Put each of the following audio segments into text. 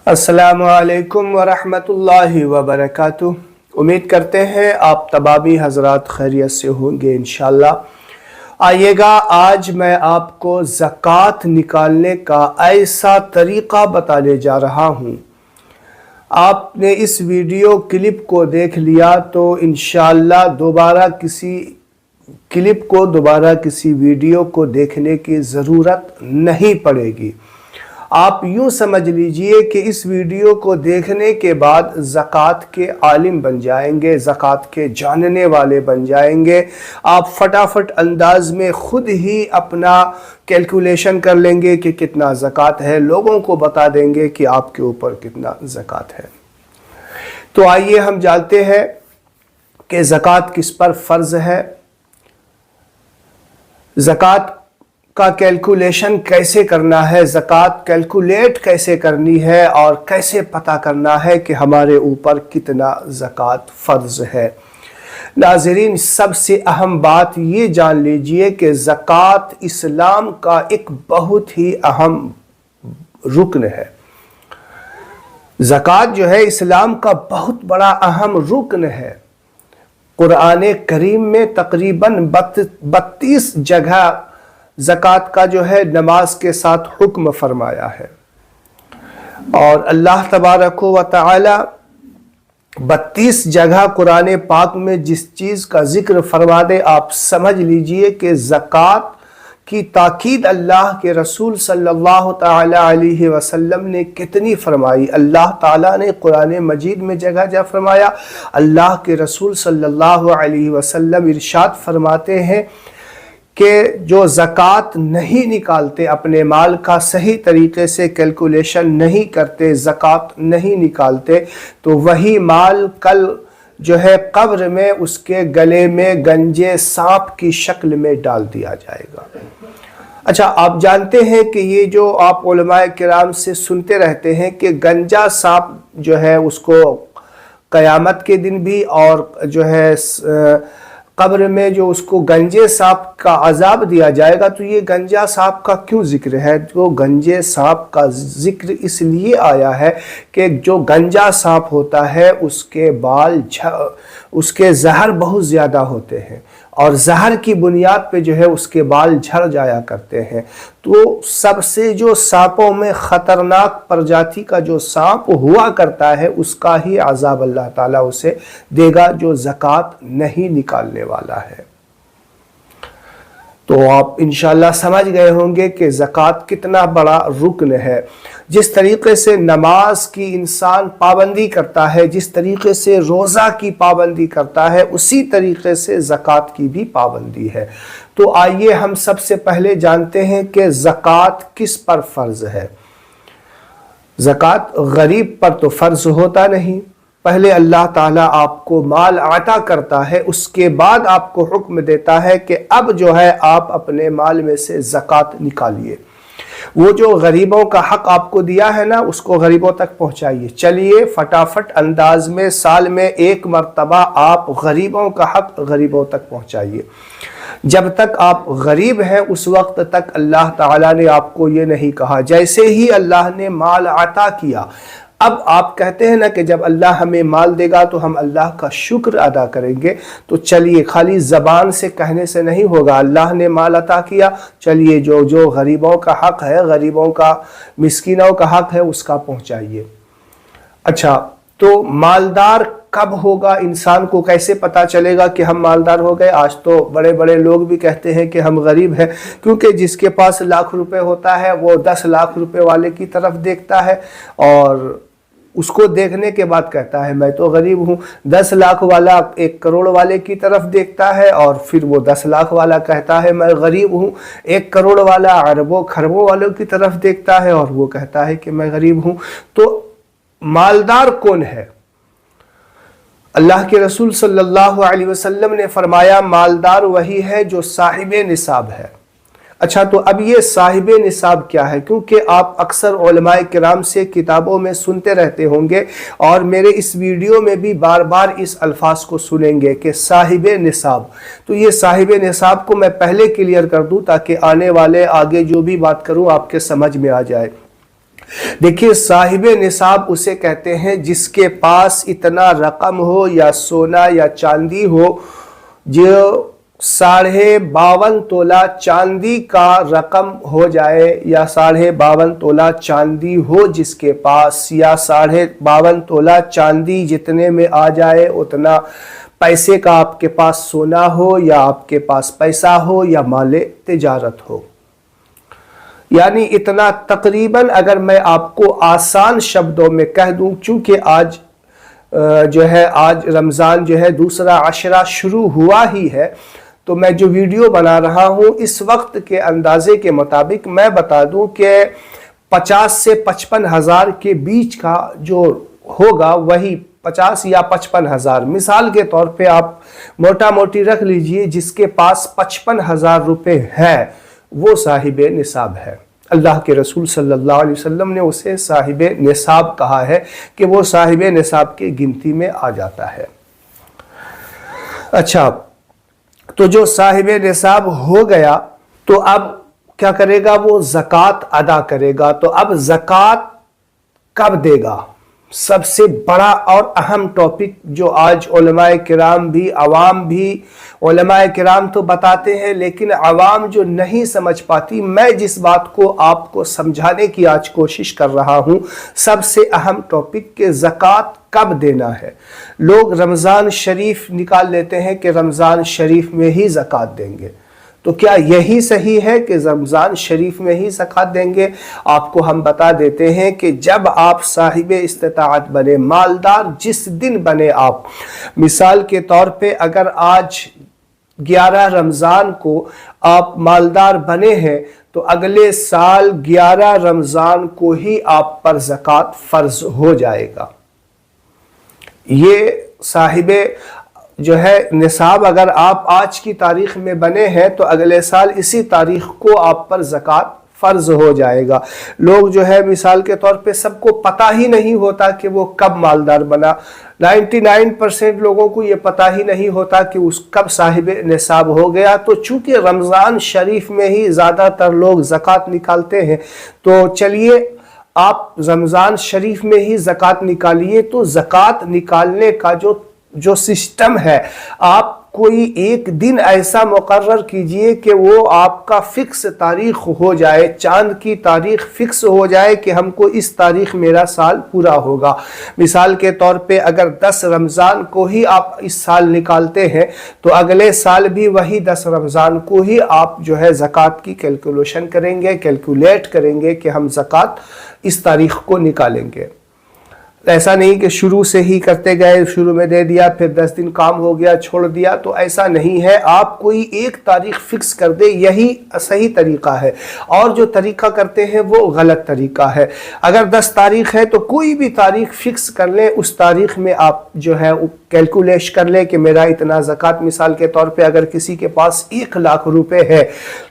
السلام علیکم ورحمۃ اللہ وبرکاتہ۔ امید کرتے ہیں آپ تمامی حضرات خیریت سے ہوں گے انشاءاللہ۔ آئیے گا آج میں آپ کو زکوٰۃ نکالنے کا ایسا طریقہ بتانے جا رہا ہوں۔ آپ نے اس ویڈیو کلپ کو دیکھ لیا تو انشاءاللہ دوبارہ کسی ویڈیو کو دیکھنے کی ضرورت نہیں پڑے گی۔ آپ یوں سمجھ لیجئے کہ اس ویڈیو کو دیکھنے کے بعد زکوٰۃ کے عالم بن جائیں گے، زکوٰۃ کے جاننے والے بن جائیں گے۔ آپ فٹافٹ انداز میں خود ہی اپنا کیلکولیشن کر لیں گے کہ کتنا زکوٰۃ ہے، لوگوں کو بتا دیں گے کہ آپ کے اوپر کتنا زکوٰۃ ہے۔ تو آئیے ہم جانتے ہیں کہ زکوٰۃ کس پر فرض ہے، زکوٰۃ کا کیلکولیشن کیسے کرنا ہے، زکوٰۃ کیلکولیٹ کیسے کرنی ہے اور کیسے پتہ کرنا ہے کہ ہمارے اوپر کتنا زکوٰۃ فرض ہے۔ ناظرین، سب سے اہم بات یہ جان لیجئے کہ زکوٰۃ اسلام کا ایک بہت ہی اہم رکن ہے۔ زکوٰۃ جو ہے اسلام کا بہت بڑا اہم رکن ہے۔ قرآن کریم میں تقریباً 32 جگہ زکوٰۃ کا جو ہے نماز کے ساتھ حکم فرمایا ہے، اور اللہ تبارک و تعالی 32 جگہ قرآن پاک میں جس چیز کا ذکر فرما دے، آپ سمجھ لیجئے کہ زکوٰۃ کی تاکید اللہ کے رسول صلی اللہ تعالی علیہ وسلم نے کتنی فرمائی۔ اللہ تعالیٰ نے قرآن مجید میں جگہ فرمایا، اللہ کے رسول صلی اللہ علیہ وسلم ارشاد فرماتے ہیں کہ جو زکوٰۃ نہیں نکالتے، اپنے مال کا صحیح طریقے سے کیلکولیشن نہیں کرتے، زکوٰۃ نہیں نکالتے، تو وہی مال کل جو ہے قبر میں اس کے گلے میں گنجے سانپ کی شکل میں ڈال دیا جائے گا۔ اچھا، آپ جانتے ہیں کہ یہ جو آپ علماء کرام سے سنتے رہتے ہیں کہ گنجا سانپ جو ہے اس کو قیامت کے دن بھی اور جو ہے قبر میں جو اس کو گنجے سانپ کا عذاب دیا جائے گا، تو یہ گنجا سانپ کا کیوں ذکر ہے؟ جو گنجے سانپ کا ذکر اس لیے آیا ہے کہ جو گنجا سانپ ہوتا ہے اس کے بال اس کے زہر بہت زیادہ ہوتے ہیں، اور زہر کی بنیاد پہ جو ہے اس کے بال جھڑ جایا کرتے ہیں۔ تو سب سے جو سانپوں میں خطرناک پرجاتی کا جو سانپ ہوا کرتا ہے، اس کا ہی عذاب اللہ تعالیٰ اسے دے گا جو زکوٰۃ نہیں نکالنے والا ہے۔ تو آپ انشاءاللہ سمجھ گئے ہوں گے کہ زکوٰۃ کتنا بڑا رکن ہے۔ جس طریقے سے نماز کی انسان پابندی کرتا ہے، جس طریقے سے روزہ کی پابندی کرتا ہے، اسی طریقے سے زکوٰۃ کی بھی پابندی ہے۔ تو آئیے ہم سب سے پہلے جانتے ہیں کہ زکوٰۃ کس پر فرض ہے۔ زکوٰۃ غریب پر تو فرض ہوتا نہیں۔ پہلے اللہ تعالیٰ آپ کو مال عطا کرتا ہے، اس کے بعد آپ کو حکم دیتا ہے کہ اب جو ہے آپ اپنے مال میں سے زکوٰۃ نکالیے۔ وہ جو غریبوں کا حق آپ کو دیا ہے نا، اس کو غریبوں تک پہنچائیے۔ چلیے فٹافٹ انداز میں سال میں ایک مرتبہ آپ غریبوں کا حق غریبوں تک پہنچائیے۔ جب تک آپ غریب ہیں اس وقت تک اللہ تعالیٰ نے آپ کو یہ نہیں کہا۔ جیسے ہی اللہ نے مال عطا کیا، اب آپ کہتے ہیں نا کہ جب اللہ ہمیں مال دے گا تو ہم اللہ کا شکر ادا کریں گے، تو چلیے خالی زبان سے کہنے سے نہیں ہوگا۔ اللہ نے مال عطا کیا، چلیے جو غریبوں کا حق ہے، غریبوں کا، مسکینوں کا حق ہے، اس کا پہنچائیے۔ اچھا، تو مالدار کب ہوگا؟ انسان کو کیسے پتا چلے گا کہ ہم مالدار ہو گئے؟ آج تو بڑے بڑے لوگ بھی کہتے ہیں کہ ہم غریب ہیں، کیونکہ جس کے پاس لاکھ روپے ہوتا ہے وہ 10 لاکھ روپے والے کی طرف دیکھتا ہے، اور اس کو دیکھنے کے بعد کہتا ہے میں تو غریب ہوں۔ 10 لاکھ والا 1 کروڑ والے کی طرف دیکھتا ہے، اور پھر وہ 10 لاکھ والا کہتا ہے میں غریب ہوں۔ 1 کروڑ والا اربوں خربوں والوں کی طرف دیکھتا ہے اور وہ کہتا ہے کہ میں غریب ہوں۔ تو مالدار کون ہے؟ اللہ کے رسول صلی اللہ علیہ وسلم نے فرمایا مالدار وہی ہے جو صاحب نصاب ہے۔ اچھا، تو اب یہ صاحب نصاب کیا ہے؟ کیونکہ آپ اکثر علماء کرام سے کتابوں میں سنتے رہتے ہوں گے، اور میرے اس ویڈیو میں بھی بار بار اس الفاظ کو سنیں گے کہ صاحب نصاب۔ تو یہ صاحب نصاب کو میں پہلے کلیئر کر دوں تاکہ آنے والے آگے جو بھی بات کروں آپ کے سمجھ میں آ جائے۔ دیکھیے صاحب نصاب اسے کہتے ہیں جس کے پاس اتنا رقم ہو یا سونا یا چاندی ہو جو 52.5 تولہ چاندی کا رقم ہو جائے یا 52.5 تولہ چاندی ہو جس کے پاس یا 52.5 تولہ چاندی جتنے میں آ جائے اتنا پیسے کا آپ کے پاس سونا ہو یا آپ کے پاس پیسہ ہو یا مال تجارت ہو، یعنی اتنا تقریباً اگر میں آپ کو آسان شبدوں میں کہہ دوں، چونکہ آج آج رمضان دوسرا عشرہ شروع ہوا ہی ہے، تو میں جو ویڈیو بنا رہا ہوں اس وقت کے اندازے کے مطابق میں بتا دوں کہ 50 سے 55 ہزار کے بیچ کا جو ہوگا وہی 50 یا 55 ہزار، مثال کے طور پہ آپ موٹا موٹی رکھ لیجئے جس کے پاس 55 ہزار روپے ہے وہ صاحب نصاب ہے۔ اللہ کے رسول صلی اللہ علیہ وسلم نے اسے صاحب نصاب کہا ہے کہ وہ صاحب نصاب کی گنتی میں آ جاتا ہے۔ اچھا، تو جو صاحب نصاب ہو گیا تو اب کیا کرے گا؟ وہ زکوٰۃ ادا کرے گا۔ تو اب زکوٰۃ کب دے گا؟ سب سے بڑا اور اہم ٹاپک جو آج علماء کرام بھی، عوام بھی، علماء کرام تو بتاتے ہیں لیکن عوام جو نہیں سمجھ پاتی، میں جس بات کو آپ کو سمجھانے کی آج کوشش کر رہا ہوں، سب سے اہم ٹاپک کہ زکوٰۃ کب دینا ہے۔ لوگ رمضان شریف نکال لیتے ہیں کہ رمضان شریف میں ہی زکوٰۃ دیں گے، تو کیا یہی صحیح ہے کہ رمضان شریف میں ہی زکوٰۃ دیں گے؟ آپ کو ہم بتا دیتے ہیں کہ جب آپ صاحب استطاعت بنے، مالدار جس دن بنے، آپ مثال کے طور پہ اگر آج 11 رمضان کو آپ مالدار بنے ہیں تو اگلے سال 11 رمضان کو ہی آپ پر زکوٰۃ فرض ہو جائے گا۔ یہ صاحب نصاب اگر آپ آج کی تاریخ میں بنے ہیں تو اگلے سال اسی تاریخ کو آپ پر زکوٰۃ فرض ہو جائے گا۔ لوگ مثال کے طور پہ سب کو پتہ ہی نہیں ہوتا کہ وہ کب مالدار بنا، 99% لوگوں کو یہ پتہ ہی نہیں ہوتا کہ اس کب صاحب نصاب ہو گیا۔ تو چونکہ رمضان شریف میں ہی زیادہ تر لوگ زکوٰۃ نکالتے ہیں، تو چلیے آپ رمضان شریف میں ہی زکوٰۃ نکالیے۔ تو زکوٰۃ نکالنے کا جو سسٹم ہے، آپ کوئی ایک دن ایسا مقرر کیجئے کہ وہ آپ کا فکس تاریخ ہو جائے، چاند کی تاریخ فکس ہو جائے کہ ہم کو اس تاریخ میرا سال پورا ہوگا۔ مثال کے طور پہ اگر 10 رمضان کو ہی آپ اس سال نکالتے ہیں تو اگلے سال بھی وہی 10 رمضان کو ہی آپ زکوٰۃ کی کیلکولیشن کریں گے، کیلکولیٹ کریں گے کہ ہم زکوٰۃ اس تاریخ کو نکالیں گے۔ ایسا نہیں کہ شروع سے ہی کرتے گئے، شروع میں دے دیا پھر 10 دن کام ہو گیا چھوڑ دیا، تو ایسا نہیں ہے۔ آپ کوئی ایک تاریخ فکس کر دے، یہی صحیح طریقہ ہے، اور جو طریقہ کرتے ہیں وہ غلط طریقہ ہے۔ اگر 10 تاریخ ہے تو کوئی بھی تاریخ فکس کر لیں، اس تاریخ میں آپ کیلکولیش کر لیں کہ میرا اتنا زکوٰۃ، مثال کے طور پہ اگر کسی کے پاس 1 لاکھ روپے ہے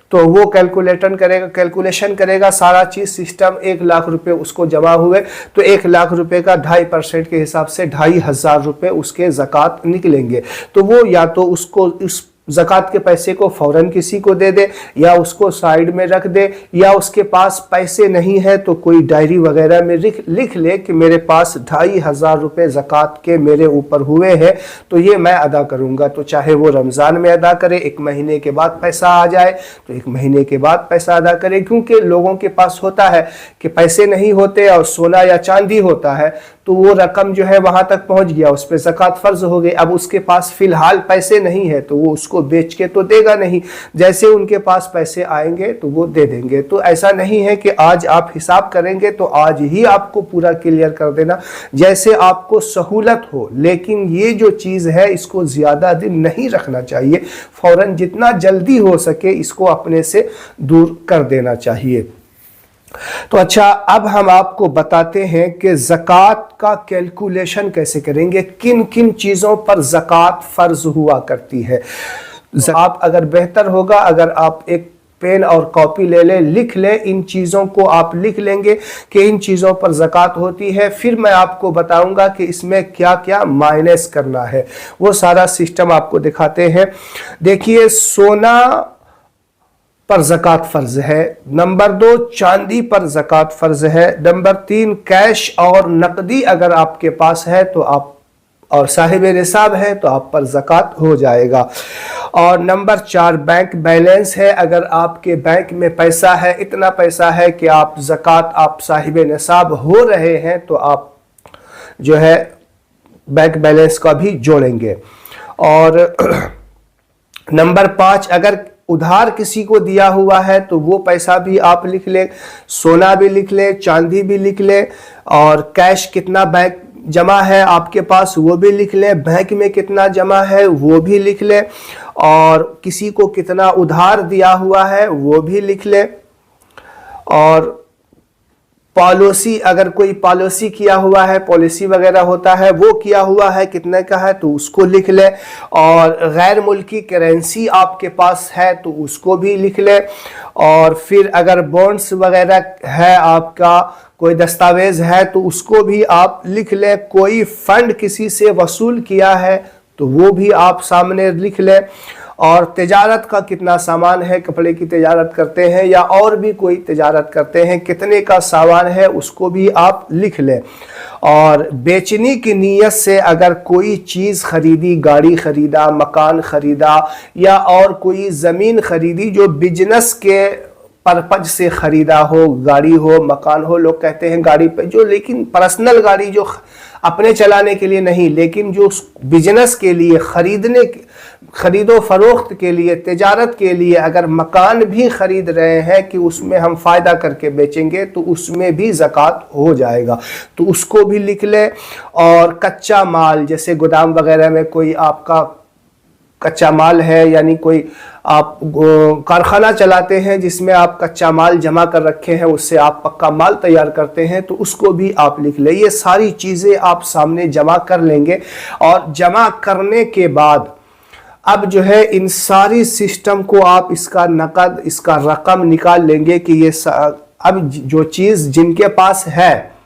تو وہ کیلکولیشن کرے گا سارا چیز سسٹم، 1 لاکھ روپے اس کو جمع ہوئے تو 1 لاکھ روپے کا 2.5% کے حساب سے 2,500 روپے اس کے زکوٰۃ نکلیں گے۔ تو وہ یا تو اس کو اس زکوٰۃ کے پیسے کو فوراً کسی کو دے دے، یا اس کو سائیڈ میں رکھ دے، یا اس کے پاس پیسے نہیں ہے تو کوئی ڈائری وغیرہ میں لکھ لے کہ میرے پاس 2,500 روپے زکوٰۃ کے میرے اوپر ہوئے ہیں تو یہ میں ادا کروں گا۔ تو چاہے وہ رمضان میں ادا کرے، 1 مہینے کے بعد پیسہ آ جائے تو 1 مہینے کے بعد پیسہ ادا کرے، کیونکہ لوگوں کے پاس ہوتا ہے کہ پیسے نہیں ہوتے اور سونا یا چاندی ہوتا ہے تو وہ رقم وہاں تک پہنچ گیا، اس پہ زکوٰۃ فرض ہو گئی۔ اب اس کے پاس فی الحال پیسے نہیں ہے تو وہ اس کو بیچ کے تو دے گا نہیں، جیسے ان کے پاس پیسے آئیں گے تو وہ دے دیں گے۔ تو ایسا نہیں ہے کہ آج آپ حساب کریں گے تو آج ہی آپ کو پورا کلیئر کر دینا، جیسے آپ کو سہولت ہو، لیکن یہ جو چیز ہے اس کو زیادہ دن نہیں رکھنا چاہیے، فوراً جتنا جلدی ہو سکے اس کو اپنے سے دور کر دینا چاہیے۔ تو اچھا، اب ہم آپ کو بتاتے ہیں کہ زکوٰۃ کا کیلکولیشن کیسے کریں گے، کن کن چیزوں پر زکوٰۃ فرض ہوا کرتی ہے۔ آپ اگر بہتر ہوگا اگر آپ ایک پین اور کاپی لے لیں، لکھ لیں، ان چیزوں کو آپ لکھ لیں گے کہ ان چیزوں پر زکوٰۃ ہوتی ہے، پھر میں آپ کو بتاؤں گا کہ اس میں کیا کیا مائنس کرنا ہے، وہ سارا سسٹم آپ کو دکھاتے ہیں۔ دیکھیے، سونا پر زکوٰۃ فرض ہے، نمبر 2 چاندی پر زکوٰۃ فرض ہے، نمبر 3 کیش اور نقدی اگر آپ کے پاس ہے تو آپ اور صاحب نصاب ہے تو آپ پر زکوٰۃ ہو جائے گا، اور نمبر 4 بینک بیلنس ہے، اگر آپ کے بینک میں پیسہ ہے، اتنا پیسہ ہے کہ آپ زکوٰۃ آپ صاحب نصاب ہو رہے ہیں تو آپ جو ہے بینک بیلنس کا بھی جوڑیں گے، اور نمبر 5 اگر ادھار کسی کو دیا ہوا ہے تو وہ پیسہ بھی آپ لکھ لیں، سونا بھی لکھ لیں، چاندی بھی لکھ لیں، اور کیش کتنا بینک جمع ہے آپ کے پاس وہ بھی لکھ لیں، بینک میں کتنا جمع ہے وہ بھی لکھ لیں، اور کسی کو کتنا ادھار دیا ہوا ہے وہ بھی لکھ لیں، اور پالیسی اگر کوئی پالیسی کیا ہوا ہے، پالیسی وغیرہ ہوتا ہے وہ کیا ہوا ہے کتنے کا ہے تو اس کو لکھ لیں، اور غیر ملکی کرنسی آپ کے پاس ہے تو اس کو بھی لکھ لیں، اور پھر اگر بونڈز وغیرہ ہے آپ کا کوئی دستاویز ہے تو اس کو بھی آپ لکھ لیں، کوئی فنڈ کسی سے وصول کیا ہے تو وہ بھی آپ سامنے لکھ لیں، اور تجارت کا کتنا سامان ہے، کپڑے کی تجارت کرتے ہیں یا اور بھی کوئی تجارت کرتے ہیں، کتنے کا سامان ہے اس کو بھی آپ لکھ لیں، اور بیچنے کی نیت سے اگر کوئی چیز خریدی، گاڑی خریدا، مکان خریدا یا اور کوئی زمین خریدی جو بزنس کے پرپز سے خریدا ہو، گاڑی ہو، مکان ہو، لوگ کہتے ہیں گاڑی پہ جو لیکن پرسنل گاڑی جو اپنے چلانے کے لیے نہیں لیکن جو بزنس کے لیے خرید و فروخت کے لیے، تجارت کے لیے اگر مکان بھی خرید رہے ہیں کہ اس میں ہم فائدہ کر کے بیچیں گے تو اس میں بھی زکوٰۃ ہو جائے گا تو اس کو بھی لکھ لیں، اور کچا مال جیسے گودام وغیرہ میں کوئی آپ کا کچا مال ہے، یعنی کوئی آپ کارخانہ چلاتے ہیں جس میں آپ کچا مال جمع کر رکھے ہیں، اس سے آپ پکا مال تیار کرتے ہیں تو اس کو بھی آپ لکھ لیں، یہ ساری چیزیں آپ سامنے جمع کر لیں گے، اور جمع کرنے کے بعد اب جو ہے ان ساری سسٹم کو آپ اس کا نقد، اس کا رقم نکال لیں گے کہ یہ اب جو چیز جن کے پاس ہے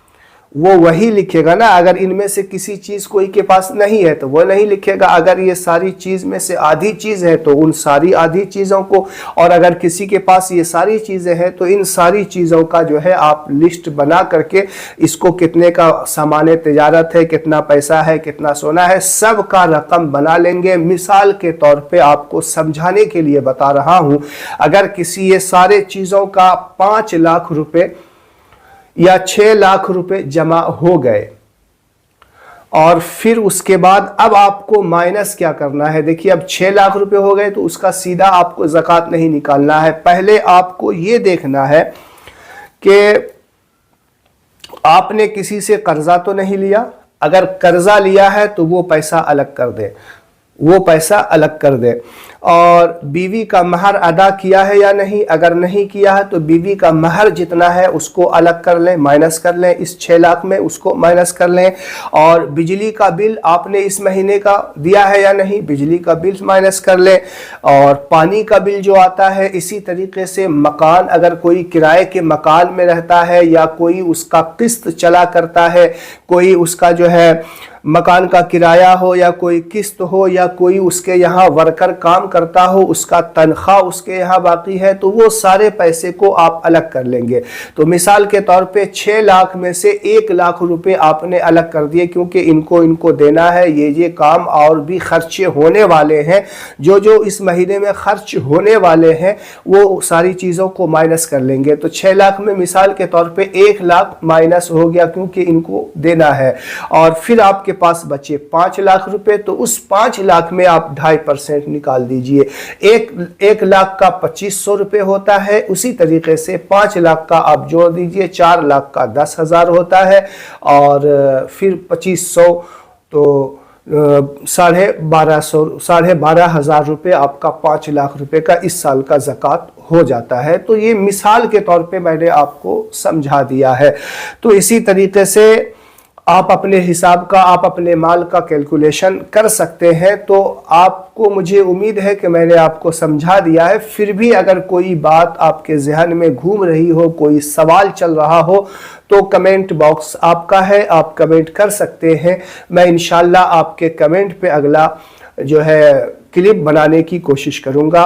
وہ وہی لکھے گا نا، اگر ان میں سے کسی چیز کوئی کے پاس نہیں ہے تو وہ نہیں لکھے گا، اگر یہ ساری چیز میں سے آدھی چیز ہے تو ان ساری آدھی چیزوں کو، اور اگر کسی کے پاس یہ ساری چیزیں ہیں تو ان ساری چیزوں کا جو ہے آپ لسٹ بنا کر کے اس کو کتنے کا سامان تجارت ہے، کتنا پیسہ ہے، کتنا سونا ہے، سب کا رقم بنا لیں گے۔ مثال کے طور پہ آپ کو سمجھانے کے لیے بتا رہا ہوں، اگر کسی یہ سارے چیزوں کا 5 لاکھ روپے یا 6 لاکھ روپے جمع ہو گئے، اور پھر اس کے بعد اب آپ کو مائنس کیا کرنا ہے، دیکھیے اب 6 لاکھ روپے ہو گئے تو اس کا سیدھا آپ کو زکوٰۃ نہیں نکالنا ہے، پہلے آپ کو یہ دیکھنا ہے کہ آپ نے کسی سے قرضہ تو نہیں لیا، اگر قرضہ لیا ہے تو وہ پیسہ الگ کر دے، وہ پیسہ الگ کر دے، اور بیوی کا مہر ادا کیا ہے یا نہیں، اگر نہیں کیا ہے تو بیوی کا مہر جتنا ہے اس کو الگ کر لیں، مائنس کر لیں، اس 6 لاکھ میں اس کو مائنس کر لیں، اور بجلی کا بل آپ نے اس مہینے کا دیا ہے یا نہیں، بجلی کا بل مائنس کر لیں، اور پانی کا بل جو آتا ہے، اسی طریقے سے مکان اگر کوئی کرائے کے مکان میں رہتا ہے یا کوئی اس کا قسط چلا کرتا ہے، کوئی اس کا جو ہے مکان کا کرایہ ہو یا کوئی قسط ہو یا کوئی اس کے یہاں ورکر کام کرتا ہو اس کا تنخواہ اس کے یہاں باقی ہے تو وہ سارے پیسے کو آپ الگ کر لیں گے۔ تو مثال کے طور پہ 6 لاکھ میں سے 1 لاکھ روپے آپ نے الگ کر دیے کیونکہ ان کو دینا ہے، یہ کام اور بھی خرچے ہونے والے ہیں، جو اس مہینے میں خرچ ہونے والے ہیں وہ ساری چیزوں کو مائنس کر لیں گے۔ تو 6 لاکھ میں مثال کے طور پہ 1 لاکھ مائنس ہو گیا کیونکہ ان کو دینا ہے، اور پھر آپ کے پاس بچے 5 لاکھ روپے، تو اس 5 لاکھ میں آپ 2.5% نکال دیجئے۔ 1 لاکھ کا 2500 روپے ہوتا ہے، اسی طریقے سے 5 لاکھ کا آپ جوڑ دیجئے، 4 لاکھ کا 10,000 ہوتا ہے، اور پھر 2500 تو 12,500 روپے آپ کا 5 لاکھ روپے کا اس سال کا زکوٰۃ ہو جاتا ہے۔ تو یہ مثال کے طور پہ میں نے آپ کو سمجھا دیا ہے۔ تو اسی طریقے سے آپ اپنے حساب کا، آپ اپنے مال کا کیلکولیشن کر سکتے ہیں۔ تو آپ کو مجھے امید ہے کہ میں نے آپ کو سمجھا دیا ہے، پھر بھی اگر کوئی بات آپ کے ذہن میں گھوم رہی ہو، کوئی سوال چل رہا ہو تو کمنٹ باکس آپ کا ہے، آپ کمنٹ کر سکتے ہیں، میں انشاءاللہ آپ کے کمنٹ پہ اگلا جو ہے کلپ بنانے کی کوشش کروں گا۔